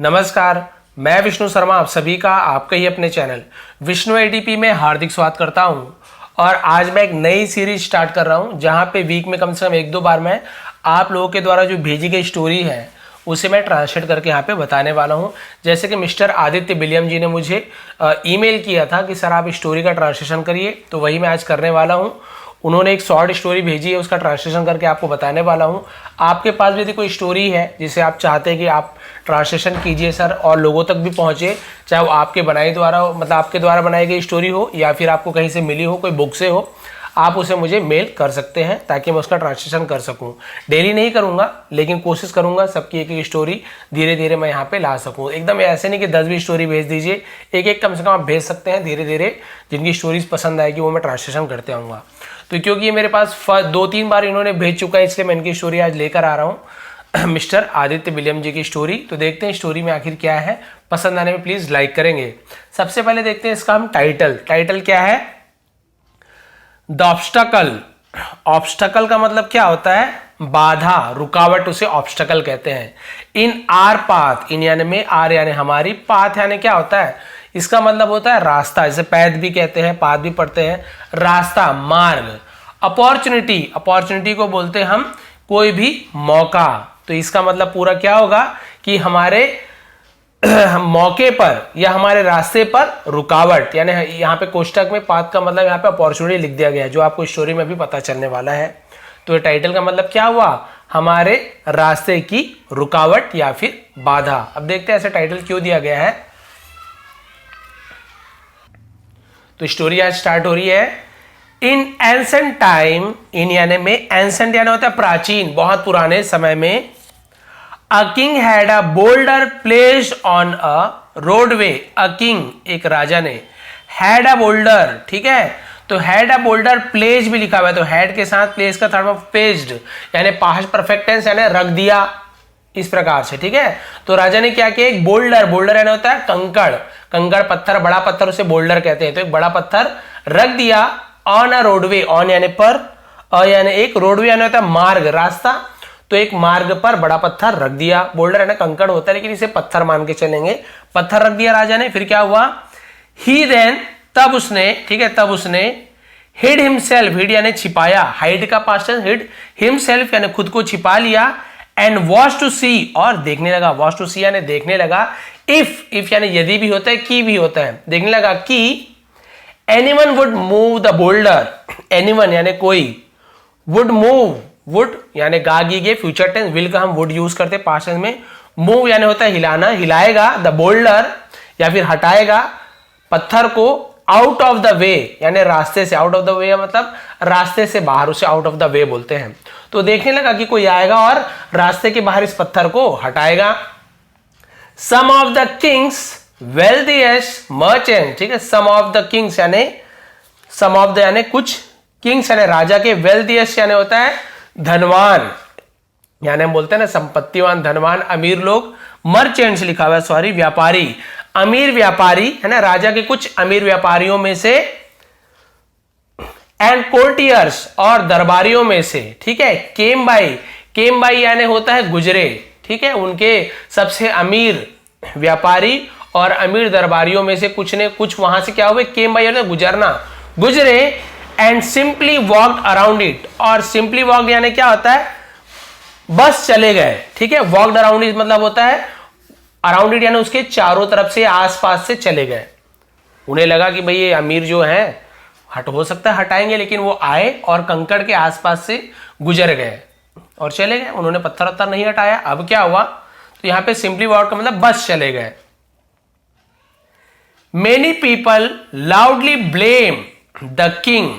नमस्कार, मैं विष्णु शर्मा आप सभी का आपके ही अपने चैनल विष्णु एडीपी में हार्दिक स्वागत करता हूं। और आज मैं एक नई सीरीज स्टार्ट कर रहा हूं जहां पे वीक में कम से कम एक दो बार मैं आप लोगों के द्वारा जो भेजी गई स्टोरी है उसे मैं ट्रांसलेट करके यहाँ पे बताने वाला हूँ। जैसे कि मिस्टर आदित्य विलियम जी ने मुझे ईमेल किया था कि सर आप स्टोरी का ट्रांसलेशन करिए, तो वही मैं आज करने वाला हूँ। उन्होंने एक शॉर्ट स्टोरी भेजी है, उसका ट्रांसलेशन करके आपको बताने वाला हूँ। आपके पास भी यदि कोई स्टोरी है जिसे आप चाहते हैं कि आप ट्रांसलेशन कीजिए सर और लोगों तक भी पहुँचे, चाहे वो आपके बनाई द्वारा हो, मतलब आपके द्वारा बनाई गई स्टोरी हो या फिर आपको कहीं से मिली हो, कोई बुक से हो, आप उसे मुझे मेल कर सकते हैं ताकि मैं उसका ट्रांसलेशन कर सकूं। डेली नहीं करूंगा लेकिन कोशिश करूंगा सबकी एक एक स्टोरी धीरे धीरे मैं यहाँ पे ला सकूं। एकदम ऐसे नहीं कि 10-20 स्टोरी भेज दीजिए, एक एक कम से कम आप भेज सकते हैं। धीरे धीरे जिनकी स्टोरीज पसंद आएगी वो मैं ट्रांसलेशन करते आऊँगा। तो क्योंकि ये मेरे पास 2-3 बार इन्होंने भेज चुका है, इसलिए मैं इनकी स्टोरी आज लेकर आ रहा हूँ, मिस्टर आदित्य विलियम जी की स्टोरी। तो देखते हैं स्टोरी में आखिर क्या है। पसंद आने में प्लीज लाइक करेंगे। सबसे पहले देखते हैं इसका हम टाइटल क्या है। The obstacle. ऑब्स्टकल का मतलब क्या होता है? बाधा, रुकावट, उसे ऑब्स्टकल कहते हैं। इन आर पाथ, इन यानी में, आर यानी हमारी, पाथ यानी क्या होता है? इसका मतलब होता है रास्ता, इसे पैथ भी कहते हैं, पाथ भी पढ़ते हैं, रास्ता, मार्ग। अपॉर्चुनिटी, अपॉर्चुनिटी को बोलते हैं हम कोई भी मौका। तो इसका मतलब पूरा क्या होगा कि हमारे मौके पर या हमारे रास्ते पर रुकावट, यानी यहाँ पे कोष्टक में पाथ का मतलब यहाँ पे अपॉर्चुनिटी लिख दिया गया है, जो आपको स्टोरी में भी पता चलने वाला है। तो ये टाइटल का मतलब क्या हुआ? हमारे रास्ते की रुकावट या फिर बाधा। अब देखते हैं ऐसे टाइटल क्यों दिया गया है। तो स्टोरी आज स्टार्ट हो रही है। इन एंसेंट टाइम, इन यानी में, एंसेंट यानी होता है प्राचीन, बहुत पुराने समय में, A king had a boulder placed on a roadway. A king, एक राजा ने, had a boulder, ठीक है, तो had a boulder placed भी लिखा हुआ है, तो had के साथ place का थर्ड ऑफ placed यानी पास्ट परफेक्ट टेंस यानी रख दिया, इस प्रकार से, ठीक है। तो राजा ने क्या किया, एक बोल्डर यानी होता है कंकड़ पत्थर, बड़ा पत्थर उसे बोल्डर कहते हैं, तो एक बड़ा पत्थर रख दिया ऑन अ रोडवे, ऑन यानी पर, अ यानी एक, रोडवे यानी होता है मार्ग, रास्ता, तो एक मार्ग पर बड़ा पत्थर रख दिया। बोल्डर है ना, कंकड़ होता है लेकिन इसे पत्थर मान के चलेंगे। पत्थर रख दिया राजा ने, फिर क्या हुआ? ही देन, तब उसने, ठीक है, तब उसने, हिड हिमसेल्फ, हिड यानी छिपाया, हाइड का पास्ट है, हिड हिमसेल्फ यानी खुद को छिपा लिया, एंड वॉच टू सी, और देखने लगा, वॉच टू सी यानी देखने लगा, इफ यानी यदि भी होता है, की भी होता है, देखने लगा कि anyone would move the boulder, anyone यानी कोई, वुड मूव, वुड यानी गागी फ्यूचर टेंस, विल का हम वुड यूज करते हैं पास्ट टेंस में, मूव यानी होता है हिलाना, हिलाएगा, द बोल्डर या फिर हटाएगा पत्थर को, आउट ऑफ द वे यानी रास्ते से, आउट ऑफ द वे मतलब रास्ते से बाहर, उसे आउट ऑफ द वे बोलते हैं। तो देखने लगा कि कोई आएगा और रास्ते के बाहर इस पत्थर को हटाएगा। सम of the Kings wealthiest merchant, ठीक है, सम ऑफ द किंग्स यानी, सम ऑफ द यानी कुछ, किंग्स यानी राजा के, वेल्थिएस्ट यानी होता है धनवान, यानी हम बोलते हैं ना संपत्तिवान, धनवान, अमीर लोग, मर्चेंट्स लिखा हुआ है, सॉरी, व्यापारी, अमीर व्यापारी है ना, राजा के कुछ अमीर व्यापारियों में से, एंड कोर्टियर्स और दरबारियों में से, ठीक है, केम बाई यानी होता है गुजरे, ठीक है, उनके सबसे अमीर व्यापारी और अमीर दरबारियों में से कुछ ने, कुछ वहां से क्या हुए, केम बाई यानी गुजरना, गुजरे, and simply walked around it, और सिंपली वॉक्ड यानी क्या होता है, बस चले गए, ठीक है, वॉक्ड अराउंड इट मतलब होता है अराउंड इट यानी उसके चारों तरफ से, आसपास से चले गए। उन्हें लगा कि भाई ये अमीर जो है हट, हो सकता है हटाएंगे, लेकिन वो आए और कंकड़ के आसपास से गुजर गए और चले गए, उन्होंने पत्थर वत्थर नहीं हटाया। अब क्या हुआ, तो यहां पे सिंपली वॉक्ड का मतलब बस चले गए। Many people loudly blame the king,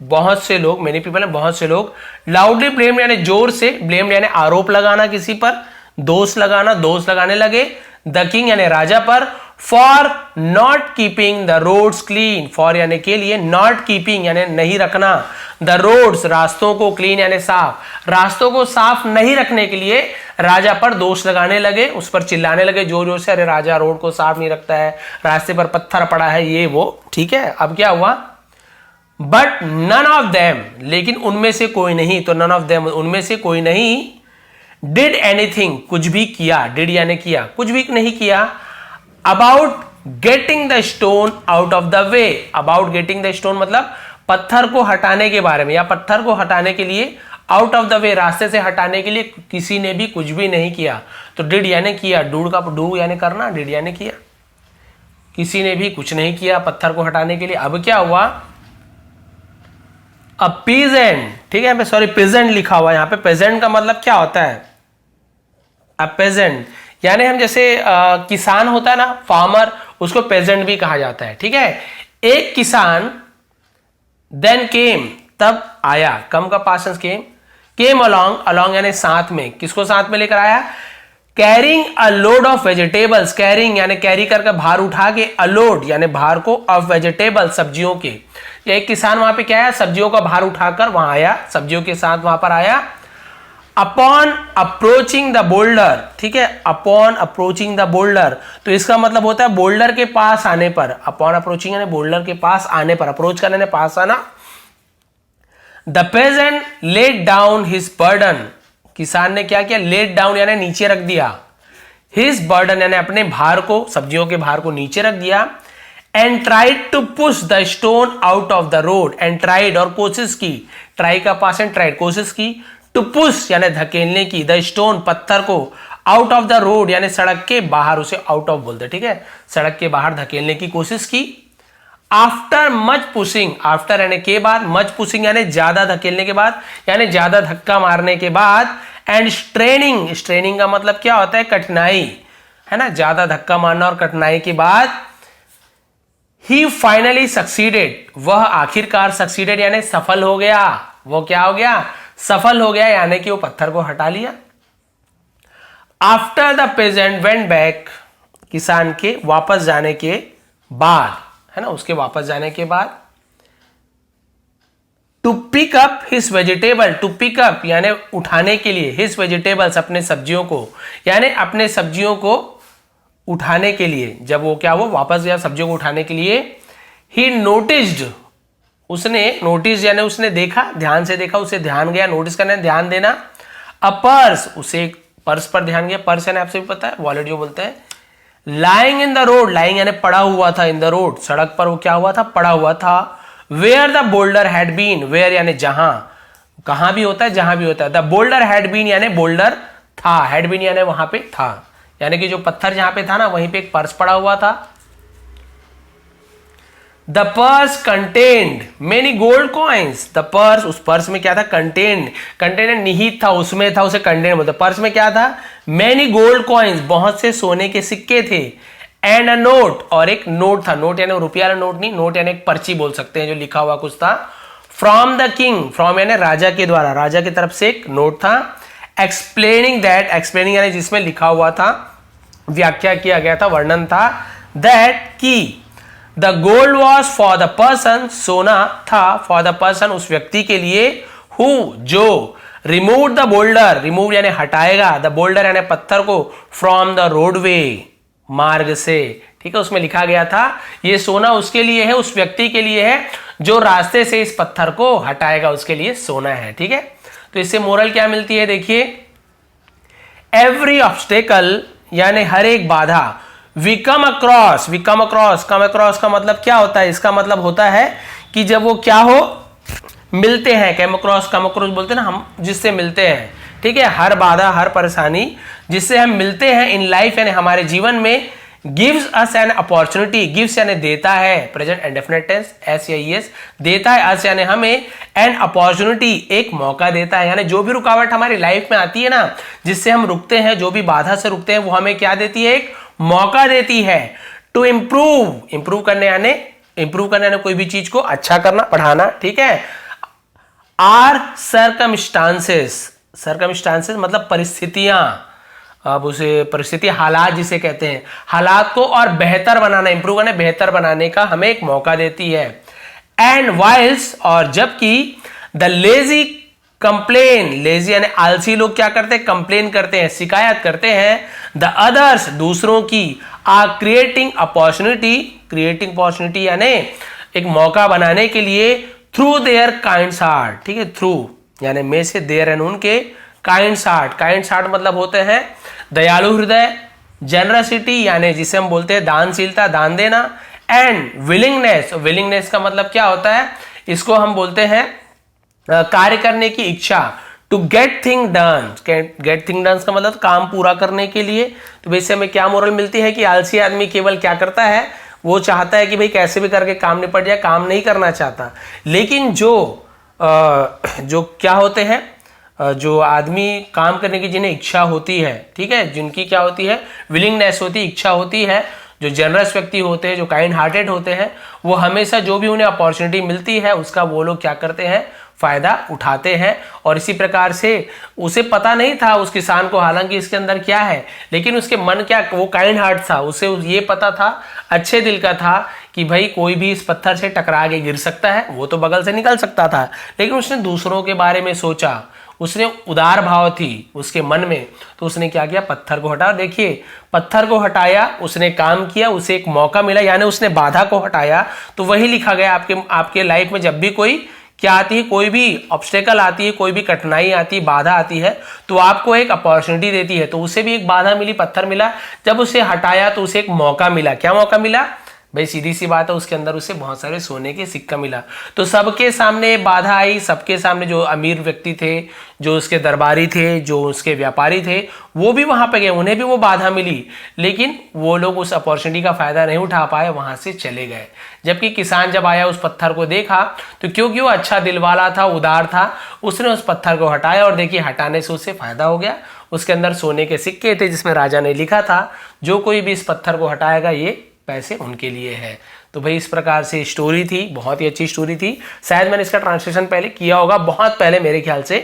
बहुत से लोग, मेनी पीपल है बहुत से लोग, लाउडली ब्लेम यानी जोर से, ब्लेम यानी आरोप लगाना किसी पर, दोष लगाना, दोष लगाने लगे, द किंग यानी राजा पर, for not keeping the roads clean, for यानी के लिए, नॉट कीपिंग यानी नहीं रखना, द रोड्स रास्तों को, क्लीन यानी साफ, रास्तों को साफ नहीं रखने के लिए राजा पर दोष लगाने लगे, उस पर चिल्लाने लगे जोर जोर से, अरे राजा रोड को साफ नहीं रखता है, रास्ते पर पत्थर पड़ा है, ये वो, ठीक है। अब क्या हुआ, बट नन ऑफ देम, लेकिन उनमें से कोई नहीं, तो नन ऑफ देम उनमें से कोई नहीं, डिड एनीथिंग, कुछ भी किया, डिड यानी किया, कुछ भी नहीं किया, about getting the stone out of the way, about getting the stone मतलब पत्थर को हटाने के बारे में, या पत्थर को हटाने के लिए, आउट ऑफ द वे रास्ते से हटाने के लिए किसी ने भी कुछ भी नहीं किया। तो डिड यानी किया, डूड का डू यानी करना, डिड यानी किया, किसी ने भी कुछ नहीं किया पत्थर को हटाने के लिए। अब क्या हुआ, अ पीजेंट, ठीक है, सॉरी पेजेंट लिखा हुआ है यहाँ पे, पेजेंट का मतलब क्या होता है, अ पेजेंट यानी हम जैसे किसान होता है ना, फार्मर, उसको पेजेंट भी कहा जाता है, ठीक है। एक किसान देन केम, तब आया, कम का past tense came along, along यानी साथ में, किसको साथ में लेकर आया, carrying a load of vegetables, carrying यानी कैरी करके भार उठा के, अलोड यानी भार को, ऑफ वेजिटेबल सब्जियों के, एक किसान वहां पे क्या है, सब्जियों का भार उठाकर वहां आया, सब्जियों के साथ वहां पर आया। अपॉन अप्रोचिंग द बोल्डर, ठीक है, अपॉन अप्रोचिंग द बोल्डर, तो इसका मतलब होता है बोल्डर के पास आने पर, अपॉन अप्रोचिंग यानी बोल्डर के पास आने पर, अप्रोच करने पास आना। The peasant let down his burden, किसान ने क्या किया, लेट डाउन यानी नीचे रख दिया, हिज बर्डन यानी अपने भार को, सब्जियों के भार को नीचे रख दिया। And tried to push the stone out of the road, and tried और कोशिश की, ट्राई का पास एंड ट्राइड, कोशिश की, टू पुश यानी धकेलने की, द स्टोन पत्थर को, आउट ऑफ द रोड यानी सड़क के बाहर, उसे आउट ऑफ बोलते, ठीक है, सड़क के बाहर धकेलने की कोशिश की। आफ्टर मच पुशिंग, आफ्टर यानी के बाद, मच पुशिंग यानी ज्यादा धकेलने के बाद, यानी ज्यादा धक्का मारने के बाद। एंड स्ट्रेनिंग, स्ट्रेनिंग का मतलब क्या होता है, कठिनाई, है ना, ज्यादा धक्का मारना और कठिनाई के बाद। ही फाइनली सक्सीडेड, वह आखिरकार सक्सीडेड यानी सफल हो गया, वो क्या हो गया, सफल हो गया, यानी कि वो पत्थर को हटा लिया। After the peasant went back, किसान के वापस जाने के बाद, है ना, उसके वापस जाने के बाद। To pick up his vegetable, to pick up यानी उठाने के लिए, हिज वेजिटेबल्स अपने सब्जियों को, यानी अपने सब्जियों को उठाने के लिए, जब वो क्या, वो वापस गया सब्जियों को उठाने के लिए। ही नोटिस्ड, उसने नोटिस यानी उसने देखा, ध्यान से देखा, उसे ध्यान गया, नोटिस करना ध्यान देना। अ पर्स, उसे एक पर्स पर ध्यान गया, पर्स यानी आपसे भी पता है वॉलेट जो बोलते हैं। Lying in the road, lying यानी पड़ा हुआ था, इन द रोड सड़क पर वो क्या हुआ था, पड़ा हुआ था। Where the boulder had been, where यानी जहां, कहां भी होता है, जहां भी होता है। द बोल्डर हैड बीन यानी बोल्डर था, हैड बीन यानी वहां पे था, यानी कि जो पत्थर जहां पे था ना, वहीं पे एक पर्स पड़ा हुआ था। The purse contained many gold coins, the purse, उस पर्स में क्या था, कंटेन्ड, कंटेन्ड निहित था, उसमें था, उसे कंटेन्ड बोलते। पर्स में क्या था, मेनी गोल्ड कॉइन्स, बहुत से सोने के सिक्के थे। एंड अ नोट, और एक नोट था, नोट यानी रुपया वाला नोट नहीं, नोट यानी एक पर्ची बोल सकते हैं, जो लिखा हुआ कुछ था। फ्रॉम द किंग, फ्रॉम यानी राजा के द्वारा, राजा की तरफ से एक नोट था। एक्सप्लेनिंग दैट, एक्सप्लेनिंग यानी जिसमें लिखा हुआ था, व्याख्या किया गया था, वर्णन था। दैट की the gold was for the person, सोना था फॉर द पर्सन, उस व्यक्ति के लिए, हु जो रिमूव द बोल्डर, रिमूव यानी हटाएगा, द बोल्डर यानी पत्थर को, फ्रॉम द रोडवे मार्ग से, ठीक है, उसमें लिखा गया था ये सोना उसके लिए है, उस व्यक्ति के लिए है जो रास्ते से इस पत्थर को हटाएगा, उसके लिए सोना है, ठीक है। तो इससे मोरल क्या मिलती है, देखिए, एवरी ऑब्स्टेकल यानी हर एक बाधा, we come across, come across का मतलब क्या होता है, इसका मतलब होता है कि जब वो क्या हो, मिलते हैं, कम अक्रॉस बोलते हैं ना हम, जिससे मिलते हैं, ठीक है, हर बाधा, हर परेशानी जिससे हम मिलते हैं इन लाइफ यानी हमारे जीवन में। Gives us an opportunity, gives यानी देता है, प्रेजेंट इंडेफिनिट टेंस, एस या ईएस, देता है, अस यानी हमें, एन अपॉर्चुनिटी एक मौका देता है, यानी जो भी रुकावट हमारी लाइफ में आती है ना, जिससे हम रुकते हैं, जो भी बाधा से रुकते हैं, वो हमें क्या देती है, एक मौका देती है। टू इम्प्रूव, इम्प्रूव करने यानी कोई भी चीज को अच्छा करना, बढ़ाना, ठीक है। आर सर्कमस्टांसेस मतलब परिस्थितियां, अब उसे परिस्थिति, हालात जिसे कहते हैं, हालात को और बेहतर बनाना, इंप्रूव करने, बेहतर बनाने का हमें एक मौका देती है। एंड वाइल्स, और जबकि द लेजी कंप्लेन, लेजी यानी आलसी लोग क्या करते हैं, कंप्लेन करते हैं, शिकायत करते हैं। द अदर्स दूसरों की, आर क्रिएटिंग अपॉर्चुनिटी यानी एक मौका बनाने के लिए, थ्रू देयर काइंड हार्ट, ठीक है, थ्रू यानी में से देयर एंड उनके, काइंड हार्ट मतलब होते हैं दयालु हृदय, जेनरसिटी यानी जिसे हम बोलते हैं दानशीलता, दान देना, एंड विलिंगनेस का मतलब क्या होता है, इसको हम बोलते हैं कार्य करने की इच्छा, टू गेट थिंग डन का मतलब काम पूरा करने के लिए। तो वैसे हमें क्या मोरल मिलती है कि आलसी आदमी केवल क्या करता है, वो चाहता है कि भाई कैसे भी करके काम निपट जाए, काम नहीं करना चाहता। लेकिन जो क्या होते हैं, जो आदमी काम करने की जिन्हें इच्छा होती है, ठीक है, जिनकी क्या होती है, विलिंगनेस होती है, इच्छा होती है, जो जनरस व्यक्ति होते हैं, जो काइंड हार्टेड होते हैं, वो हमेशा जो भी उन्हें अपॉर्चुनिटी मिलती है उसका वो लोग क्या करते हैं, फायदा उठाते हैं। और इसी प्रकार से उसे पता नहीं था उस किसान को, हालांकि इसके अंदर क्या है, लेकिन उसके मन क्या, वो काइंड हार्ट था, उसे ये पता था, अच्छे दिल का था कि भाई कोई भी इस पत्थर से टकरा के गिर सकता है, वो तो बगल से निकल सकता था, लेकिन उसने दूसरों के बारे में सोचा, उसने उदार भाव थी उसके मन में, तो उसने क्या किया, पत्थर को हटा। देखिए पत्थर को हटाया, उसने काम किया, उसे एक मौका मिला, यानी उसने बाधा को हटाया। तो वही लिखा गया आपके लाइफ में जब भी कोई क्या आती है, कोई भी ऑब्स्टेकल आती है, कोई भी कठिनाई आती है, बाधा आती है, तो आपको एक अपॉर्चुनिटी देती है। तो उसे भी एक बाधा मिली, पत्थर मिला, जब उसे हटाया तो उसे एक मौका मिला। क्या मौका मिला भाई, सीधी सी बात है, उसके अंदर उसे बहुत सारे सोने के सिक्का मिला। तो सबके सामने बाधा आई, सबके सामने जो अमीर व्यक्ति थे, जो उसके दरबारी थे, जो उसके व्यापारी थे, वो भी वहां पे गए, उन्हें भी वो बाधा मिली, लेकिन वो लोग उस अपॉर्चुनिटी का फायदा नहीं उठा पाए, वहां से चले गए। जबकि किसान जब आया, उस पत्थर को देखा, तो क्योंकि वो अच्छा दिल वाला था, उदार था, उसने उस पत्थर को हटाया, और देखिए हटाने से उसे फायदा हो गया। उसके अंदर सोने के सिक्के थे, जिसमें राजा ने लिखा था, जो कोई भी इस पत्थर को हटाएगा ये पैसे उनके लिए है। तो भाई इस प्रकार से स्टोरी थी, बहुत ही अच्छी स्टोरी थी। शायद मैंने इसका ट्रांसलेशन पहले किया होगा, बहुत पहले मेरे ख्याल से,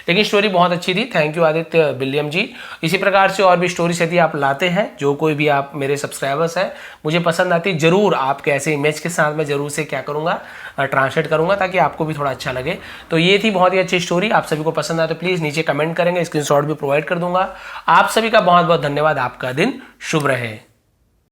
लेकिन स्टोरी बहुत अच्छी थी। थैंक यू आदित्य विलियम जी। इसी प्रकार से और भी स्टोरीज यदि आप लाते हैं, जो कोई भी आप मेरे सब्सक्राइबर्स हैं, मुझे पसंद आती, जरूर आपके ऐसे इमेज के साथ मैं जरूर से क्या करूँगा, ट्रांसलेट करूँगा, ताकि आपको भी थोड़ा अच्छा लगे। तो ये थी बहुत ही अच्छी स्टोरी। आप सभी को पसंद आए तो प्लीज़ नीचे कमेंट करेंगे, स्क्रीनशॉट भी प्रोवाइड कर दूंगा। आप सभी का बहुत बहुत धन्यवाद। आपका दिन शुभ रहे।